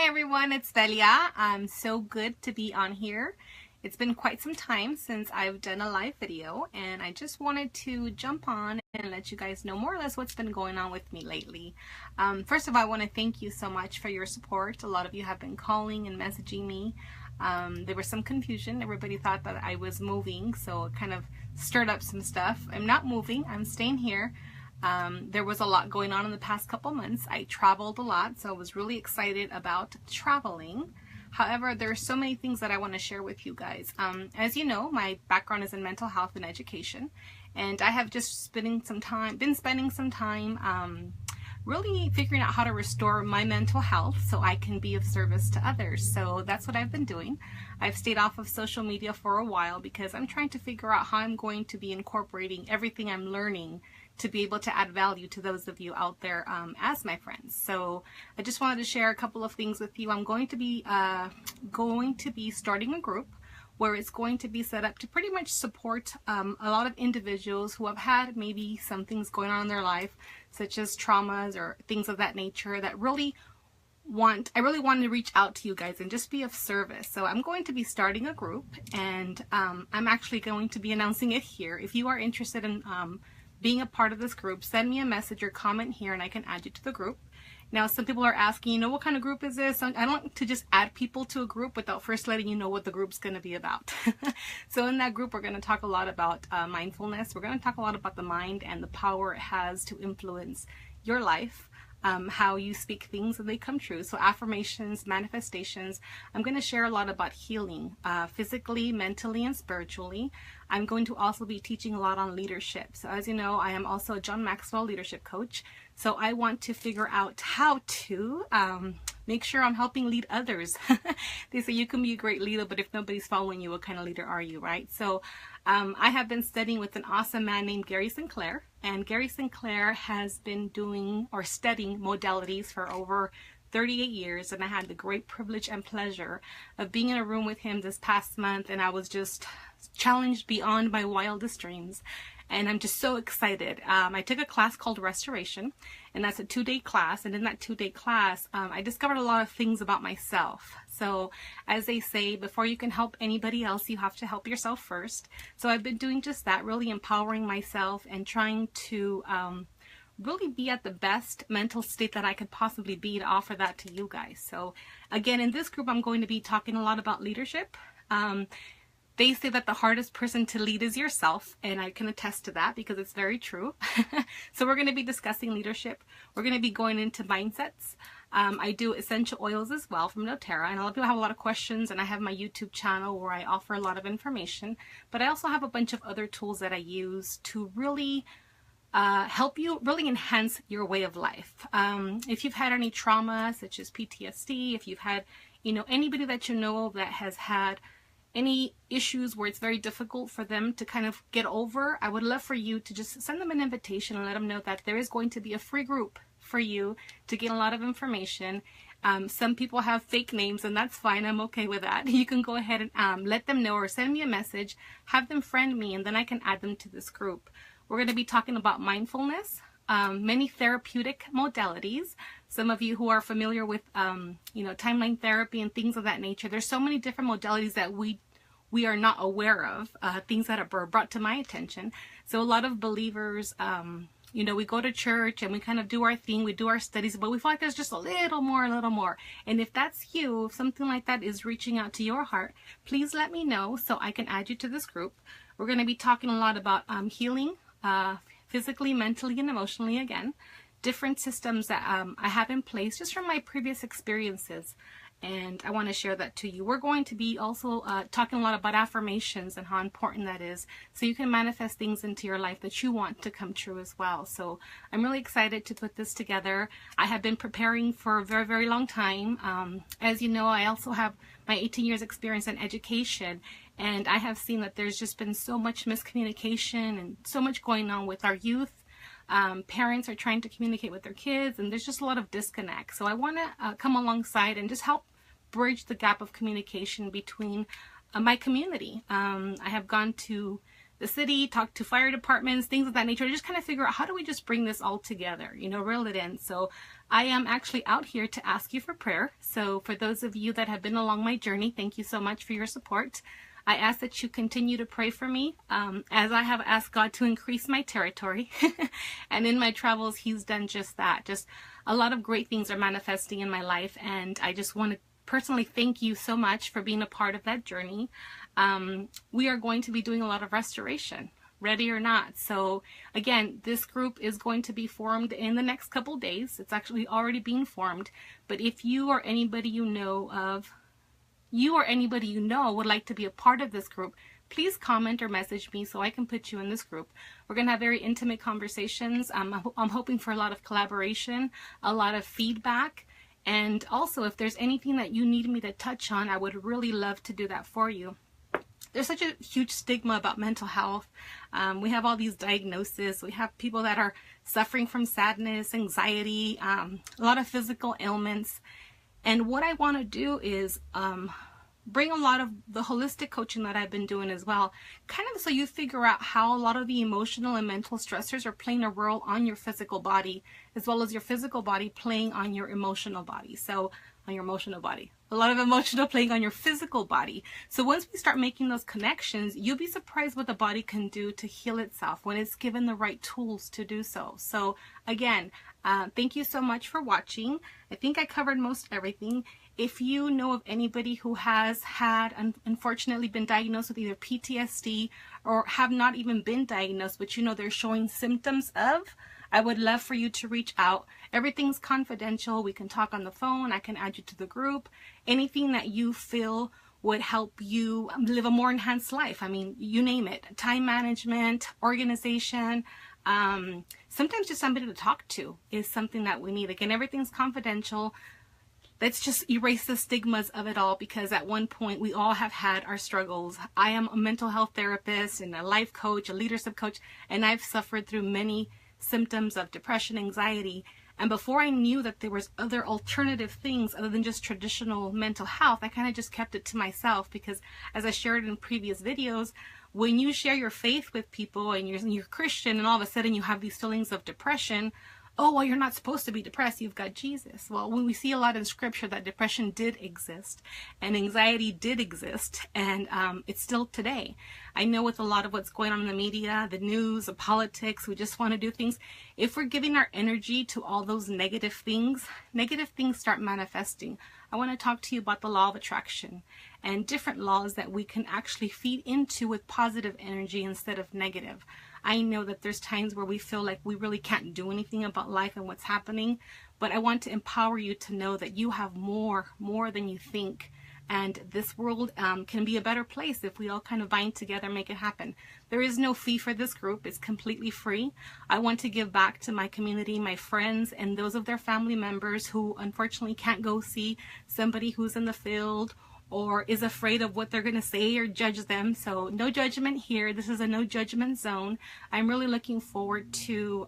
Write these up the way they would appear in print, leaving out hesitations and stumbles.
Hi everyone, it's Delia. So good to be on here. It's been quite some time since I've done a live video, and I just wanted to jump on and let you guys know more or less what's been going on with me lately. First of all, I want to thank you so much for your support. A lot of you have been calling and messaging me. There was some confusion. Everybody thought that I was moving, so it kind of stirred up some stuff. I'm not moving. I'm staying here. There was a lot going on in the past couple months. I traveled a lot, so I was really excited about traveling. However, there are so many things that I want to share with you guys. As you know, my background is in mental health and education, and I have just been spending some time really figuring out how to restore my mental health so I can be of service to others. So that's what I've been doing. I've stayed off of social media for a while because I'm trying to figure out how I'm going to be incorporating everything I'm learning to be able to add value to those of you out there as my friends. So I just wanted to share a couple of things with you. I'm going to be starting a group where it's going to be set up to pretty much support a lot of individuals who have had maybe some things going on in their life, such as traumas or things of that nature, that I really want to reach out to you guys and just be of service. So I'm going to be starting a group, and I'm actually going to be announcing it here. If you are interested in being a part of this group, send me a message or comment here and I can add you to the group. Now, some people are asking, what kind of group is this? I don't like to just add people to a group without first letting you know what the group's going to be about. So in that group, we're going to talk a lot about mindfulness. We're going to talk a lot about the mind and the power it has to influence your life. How you speak things and they come true. So affirmations, manifestations. I'm going to share a lot about healing, physically, mentally, and spiritually. I'm going to also be teaching a lot on leadership. So as you know, I am also a John Maxwell leadership coach. So I want to figure out how to make sure I'm helping lead others. They say you can be a great leader, but if nobody's following you, what kind of leader are you, right? So I have been studying with an awesome man named Gary Sinclair. And Gary Sinclair has been studying modalities for over 38 years. And I had the great privilege and pleasure of being in a room with him this past month. And I was just challenged beyond my wildest dreams. And I'm just so excited. I took a class called Restoration, and that's a 2-day class. And in that 2-day class, I discovered a lot of things about myself. So as they say, before you can help anybody else, you have to help yourself first. So I've been doing just that, really empowering myself and trying to really be at the best mental state that I could possibly be to offer that to you guys. So again, in this group, I'm going to be talking a lot about leadership. They say that the hardest person to lead is yourself, and I can attest to that because it's very true. So we're going to be discussing leadership. We're going to be going into mindsets. I do essential oils as well from doTERRA, and a lot of people have a lot of questions, and I have my YouTube channel where I offer a lot of information, but I also have a bunch of other tools that I use to really help you really enhance your way of life. If you've had any trauma, such as PTSD, if you've had, anybody that you know that has had any issues where it's very difficult for them to kind of get over, I would love for you to just send them an invitation and let them know that there is going to be a free group for you to get a lot of information. Some people have fake names, and that's fine. I'm okay with that. You can go ahead and let them know or send me a message, have them friend me, and then I can add them to this group. We're going to be talking about mindfulness, many therapeutic modalities. Some of you who are familiar with, timeline therapy and things of that nature, there's so many different modalities that we are not aware of, things that are brought to my attention. So a lot of believers, we go to church and we kind of do our thing, we do our studies, but we feel like there's just a little more. And if that's you, if something like that is reaching out to your heart, please let me know so I can add you to this group. We're going to be talking a lot about healing, physically, mentally, and emotionally again. Different systems that I have in place just from my previous experiences, and I want to share that to you. We're going to be also talking a lot about affirmations and how important that is, so you can manifest things into your life that you want to come true as well. So I'm really excited to put this together. I have been preparing for a very, very long time. As you know, I also have my 18 years experience in education, and I have seen that there's just been so much miscommunication and so much going on with our youth. Parents are trying to communicate with their kids, and there's just a lot of disconnect. So I want to come alongside and just help bridge the gap of communication between my community. I have gone to the city, talk to fire departments, things of that nature, to just kind of figure out how do we just bring this all together, you know, reel it in. So I am actually out here to ask you for prayer. So for those of you that have been along my journey, thank you so much for your support. I ask that you continue to pray for me, as I have asked God to increase my territory. And in my travels, He's done just that. Just a lot of great things are manifesting in my life, and I just want to personally thank you so much for being a part of that journey. We are going to be doing a lot of restoration, ready or not. So again, this group is going to be formed in the next couple days. It's actually already being formed. But if you or anybody you know would like to be a part of this group, please comment or message me so I can put you in this group. We're going to have very intimate conversations. I'm hoping for a lot of collaboration, a lot of feedback. And also, if there's anything that you need me to touch on, I would really love to do that for you. There's such a huge stigma about mental health. We have all these diagnoses. We have people that are suffering from sadness, anxiety, a lot of physical ailments. And what I want to do is bring a lot of the holistic coaching that I've been doing as well, kind of so you figure out how a lot of the emotional and mental stressors are playing a role on your physical body, as well as your physical body playing on your emotional body. So on your emotional body, a lot of emotional playing on your physical body. So once we start making those connections, you'll be surprised what the body can do to heal itself when it's given the right tools to do so. So again, thank you so much for watching. I think I covered most everything. If you know of anybody who has had, unfortunately, been diagnosed with either PTSD or have not even been diagnosed, but you know they're showing symptoms of, I would love for you to reach out. Everything's confidential. We can talk on the phone. I can add you to the group. Anything that you feel would help you live a more enhanced life. I mean, you name it. Time management, organization, sometimes just somebody to talk to is something that we need. Again, everything's confidential. Let's just erase the stigmas of it all, because at one point we all have had our struggles. I am a mental health therapist and a life coach, a leadership coach, and I've suffered through many symptoms of depression, anxiety. And before I knew that there was other alternative things other than just traditional mental health, I kind of just kept it to myself, because as I shared in previous videos, when you share your faith with people and you're Christian and all of a sudden you have these feelings of depression, oh, well, you're not supposed to be depressed. You've got Jesus. Well, when we see a lot in scripture that depression did exist and anxiety did exist, and it's still today. I know with a lot of what's going on in the media, the news, the politics, we just want to do things. If we're giving our energy to all those negative things start manifesting. I want to talk to you about the law of attraction and different laws that we can actually feed into with positive energy instead of negative. I know that there's times where we feel like we really can't do anything about life and what's happening, but I want to empower you to know that you have more than you think. And this world can be a better place if we all kind of bind together and make it happen. There is no fee for this group. It's completely free. I want to give back to my community, my friends, and those of their family members who unfortunately can't go see somebody who's in the field or is afraid of what they're going to say or judge them. So no judgment here. This is a no judgment zone. I'm really looking forward to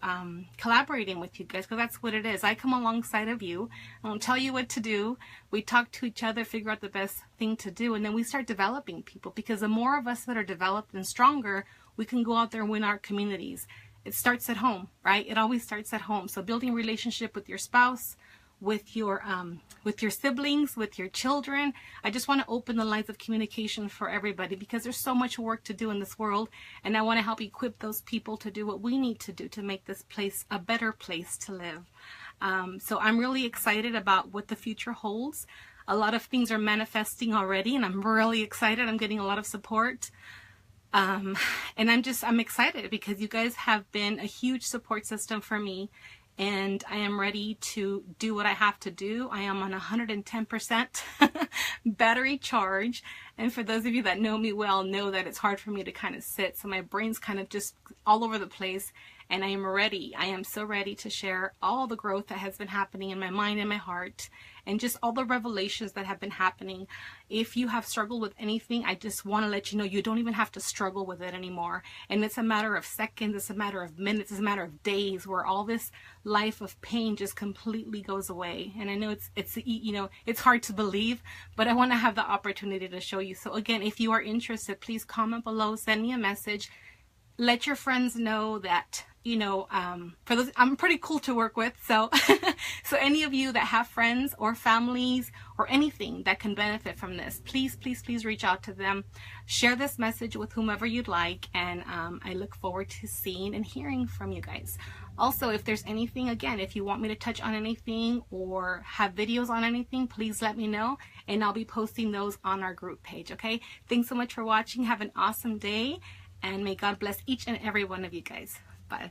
collaborating with you guys, because that's what it is. I come alongside of you. I don't tell you what to do. We talk to each other, figure out the best thing to do, and then we start developing people, because the more of us that are developed and stronger, we can go out there and win our communities. It starts at home, right? It always starts at home. So building relationship with your spouse, with your siblings, with your children. I just want to open the lines of communication for everybody, because there's so much work to do in this world, and I want to help equip those people to do what we need to do to make this place a better place to live. So I'm really excited about what the future holds. A lot of things are manifesting already, and I'm really excited. I'm getting a lot of support. And I'm excited because you guys have been a huge support system for me, and I am ready to do what I have to do. I am on 110% battery charge. And for those of you that know me well, know that it's hard for me to kind of sit. So my brain's kind of just all over the place. And I am ready. I am so ready to share all the growth that has been happening in my mind and my heart, and just all the revelations that have been happening. If you have struggled with anything, I just want to let you know you don't even have to struggle with it anymore. And it's a matter of seconds, it's a matter of minutes, it's a matter of days, where all this life of pain just completely goes away. And I know it's hard to believe, but I want to have the opportunity to show you. So again, if you are interested, please comment below, send me a message. let your friends know that, you know, for those, I'm pretty cool to work with. So, so any of you that have friends or families or anything that can benefit from this, please, please, please reach out to them. Share this message with whomever you'd like. And I look forward to seeing and hearing from you guys. Also, if there's anything, again, if you want me to touch on anything or have videos on anything, please let me know. And I'll be posting those on our group page. Okay. Thanks so much for watching. Have an awesome day. And may God bless each and every one of you guys. Bye.